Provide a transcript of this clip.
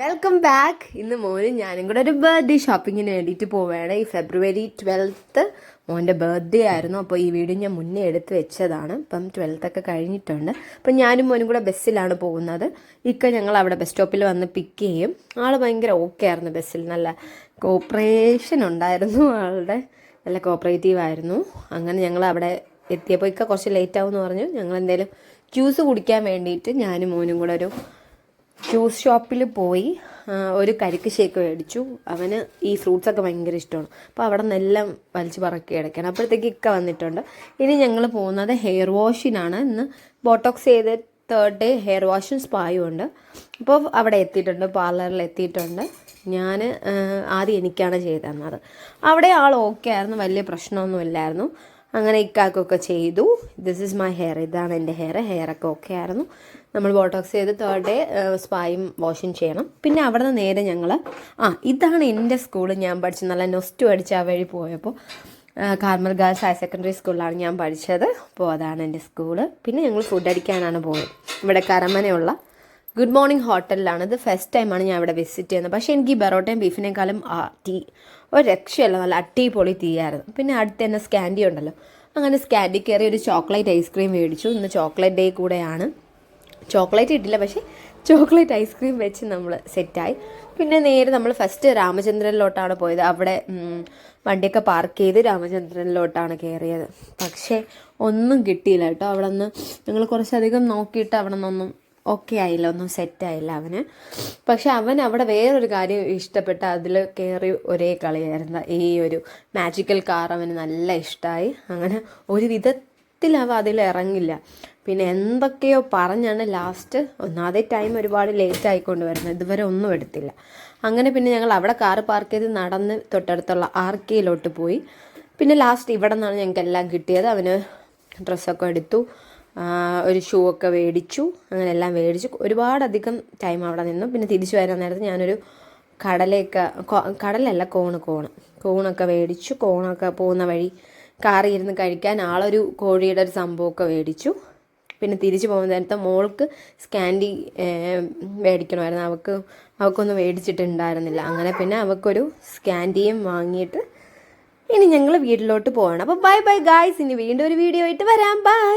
Welcome back. ഇന്ന് മോനും ഞാനും കൂടെ ഒരു ബർത്ത്ഡേ ഷോപ്പിങ്ങിന് വേണ്ടിയിട്ട് പോവുകയാണ്. ഈ ഫെബ്രുവരി 12th മോൻ്റെ ബർത്ത്ഡേ ആയിരുന്നു. അപ്പോൾ ഈ വീഡിയോ ഞാൻ മുന്നേ എടുത്ത് വെച്ചതാണ്. ഇപ്പം 12th ഒക്കെ കഴിഞ്ഞിട്ടുണ്ട്. അപ്പം ഞാനും മോനും കൂടെ ബസ്സിലാണ് പോകുന്നത്. ഞങ്ങൾ അവിടെ ബസ് സ്റ്റോപ്പിൽ വന്ന് പിക്ക് ചെയ്യും. ആൾ ഭയങ്കര ഓക്കെ ആയിരുന്നു. ബസ്സിൽ നല്ല കോപ്പറേഷൻ ഉണ്ടായിരുന്നു. ആളുടെ നല്ല കോപ്പറേറ്റീവ് ആയിരുന്നു. അങ്ങനെ ഞങ്ങൾ അവിടെ എത്തിയപ്പോൾ കുറച്ച് ലേറ്റ് ആവുമെന്ന് പറഞ്ഞു. ഞങ്ങൾ എന്തായാലും ജ്യൂസ് കുടിക്കാൻ വേണ്ടിയിട്ട് ഞാനും മോനും കൂടെ ഒരു ജ്യൂസ് ഷോപ്പിൽ പോയി ഒരു കരിക്ക് ഷേക്ക് മേടിച്ചു. അവന് ഈ ഫ്രൂട്ട്സൊക്കെ ഭയങ്കര ഇഷ്ടമാണ്. അപ്പോൾ അവിടെ നിന്നെല്ലാം വലിച്ച് പറക്കി കിടക്കണം. അപ്പോഴത്തേക്ക് വന്നിട്ടുണ്ട്. ഇനി ഞങ്ങൾ പോകുന്നത് ഹെയർ വാഷിനാണ്. ഇന്ന് ബോട്ടോക്സ് ചെയ്ത് 3rd ഡേ ഹെയർ വാഷും സ്പായും ഉണ്ട്. അപ്പോൾ അവിടെ എത്തിയിട്ടുണ്ട്, പാർലറിൽ എത്തിയിട്ടുണ്ട്. ഞാൻ ആദ്യം എനിക്കാണ് ചെയ്ത് തന്നത്. അവിടെ ആൾ ഓക്കെ ആയിരുന്നു, വലിയ പ്രശ്നമൊന്നുമില്ലായിരുന്നു. അങ്ങനെ ഇക്കാക്കൊക്കെ ചെയ്തു. ദിസ് ഈസ് മൈ ഹെയർ, ഇതാണ് എൻ്റെ ഹെയറൊക്കെ ഓക്കെ ആയിരുന്നു. നമ്മൾ ബോട്ടോക്സ് ചെയ്ത് 3rd ഡേ സ്പായും വാഷും ചെയ്യണം. പിന്നെ അവിടെ നിന്ന് നേരെ ഞങ്ങൾ ഇതാണ് എൻ്റെ സ്കൂൾ. ഞാൻ പഠിച്ച് നല്ല നൊസ്റ്റു അടിച്ച് ആ വഴി പോയപ്പോൾ കാർമൽ ഗേൾസ് ഹയർ സെക്കൻഡറി സ്കൂളിലാണ് ഞാൻ പഠിച്ചത്. അപ്പോൾ അതാണ് എൻ്റെ സ്കൂള്. പിന്നെ ഞങ്ങൾ ഫുഡ് അടിക്കാനാണ് പോയത്. ഇവിടെ കരമനയുള്ള ഗുഡ് മോർണിംഗ് ഹോട്ടലിലാണ്. ഇത് ഫസ്റ്റ് ടൈമാണ് ഞാൻ ഇവിടെ വിസിറ്റ് ചെയ്യുന്നത്. പക്ഷേ എനിക്ക് ഈ ബെറോട്ടയും ബീഫിനേക്കാളും ടീ ഒരു രക്ഷയല്ല, നല്ല അടിപൊളി ടീ ആയിരുന്നു. പിന്നെ അടുത്ത് തന്നെ സ്കാൻഡി ഉണ്ടല്ലോ, അങ്ങനെ സ്കാൻഡി കയറി ഒരു ചോക്ലേറ്റ് ഐസ്ക്രീം മേടിച്ചു. ഇന്ന് ചോക്ലേറ്റ് ഡേ കൂടെയാണ്. ചോക്ലേറ്റ് കിട്ടില്ല, പക്ഷേ ചോക്ലേറ്റ് ഐസ്ക്രീം വെച്ച് നമ്മൾ സെറ്റായി. പിന്നെ നേരെ നമ്മൾ ഫസ്റ്റ് രാമചന്ദ്രനിലോട്ടാണ് പോയത്. അവിടെ വണ്ടിയൊക്കെ പാർക്ക് ചെയ്ത് രാമചന്ദ്രനിലോട്ടാണ് കയറിയത്. പക്ഷേ ഒന്നും കിട്ടിയില്ല കേട്ടോ. അവിടെ നിന്ന് ഞങ്ങൾ കുറച്ചധികം നോക്കിയിട്ട് അവിടെ നിന്നൊന്നും ഓക്കെ ആയില്ല, ഒന്നും സെറ്റായില്ല അവന്. പക്ഷെ അവൻ അവിടെ വേറൊരു കാര്യം ഇഷ്ടപ്പെട്ട, അതിൽ കയറി ഒരേ കളിയായിരുന്നു. ഈ ഒരു മാജിക്കൽ കാർ അവന് നല്ല ഇഷ്ടമായി. അങ്ങനെ ഒരു വിധത്തിൽ അവ അതിൽ ഇറങ്ങില്ല. പിന്നെ എന്തൊക്കെയോ പറഞ്ഞാണ് ലാസ്റ്റ്. ഒന്നാമതേ ടൈം ഒരുപാട് ലേറ്റ് ആയിക്കൊണ്ട് വരുന്നത്, ഇതുവരെ ഒന്നും എടുത്തില്ല. അങ്ങനെ പിന്നെ ഞങ്ങൾ അവിടെ കാറ് പാർക്ക് ചെയ്ത് നടന്ന് തൊട്ടടുത്തുള്ള ആർക്കയിലോട്ട് പോയി. പിന്നെ ലാസ്റ്റ് ഇവിടെ നിന്നാണ് ഞങ്ങൾക്ക് എല്ലാം കിട്ടിയത്. അവന് ഡ്രസ്സൊക്കെ എടുത്തു, ഒരു ഷൂ ഒക്കെ മേടിച്ചു. അങ്ങനെ എല്ലാം മേടിച്ചു. ഒരുപാടധികം ടൈം അവിടെ നിന്നു. പിന്നെ തിരിച്ചു വരാൻ നേരത്ത് ഞാനൊരു കടലല്ല കോണൊക്കെ മേടിച്ചു. കോണൊക്കെ പോകുന്ന വഴി കാറിൽ ഇരുന്ന് കഴിക്കാൻ ആളൊരു കോഴിയുടെ ഒരു സംഭവമൊക്കെ മേടിച്ചു. പിന്നെ തിരിച്ചു പോകുന്ന നേരത്തെ മോൾക്ക് സ്കാൻഡി മേടിക്കണമായിരുന്നു. അവൾക്കൊന്നും മേടിച്ചിട്ടുണ്ടായിരുന്നില്ല. അങ്ങനെ പിന്നെ അവൾക്കൊരു സ്കാൻഡിയും വാങ്ങിയിട്ട് ഇനി ഞങ്ങൾ വീട്ടിലോട്ട് പോകണം. അപ്പോൾ ബൈ ബൈ ഗായ്സ്. ഇനി വീണ്ടും ഒരു വീഡിയോ ആയിട്ട് വരാം. ബൈ.